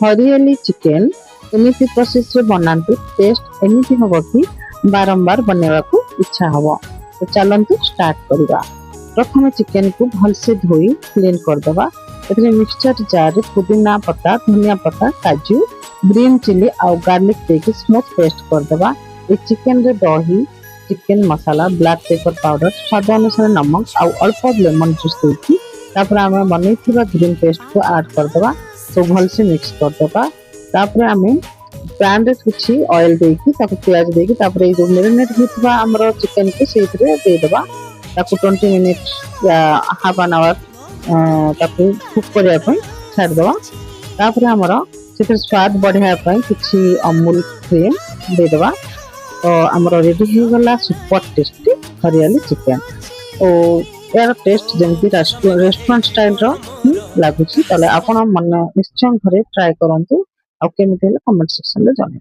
हरियाली चिकेन एमती प्रोसेस रे बनातु टेस्ट एमती हम कि बारंबार बनवा को इच्छा हम। तो चलतु स्टार्ट करवा। प्रथम चिकेन को भलसे धोई क्लीन करदे। मिक्सचर जार रे पुदीना पत्ता धनिया पत्ता काजू ग्रीन चिली आउ गार्लिक देके स्मूथ पेस्ट करदे। ये चिकेन रे दही चिकेन मसाला ब्लैक पेपर पाउडर स्वाद अनुसार नमक आउ अल्प लेमन जूस देकी आम बन ग्रीन पेस्ट को ऐड करदे। तो भलसे मिक्स करदे। पैन रे कुछ ऑयल देकी प्याज देकी जो मेरिनेट होता आमर चिकेन को देदेबा 20 मिनिट या हाफ एन आवर कुक करने छाड़देवा। आमर से स्वाद बढ़ाया कुछ अमूल क्रीम देदेबा। तो आमर रेडी हो गला सुपर टेस्टी हरियाली चिकेन। तो यार टेस्ट जमी रेस्टोरेंट स्टाइल लगुच। आपड़ मन निश्चय घरे ट्राए करूँ। आउ केमी कमेंट सेक्शन में जन।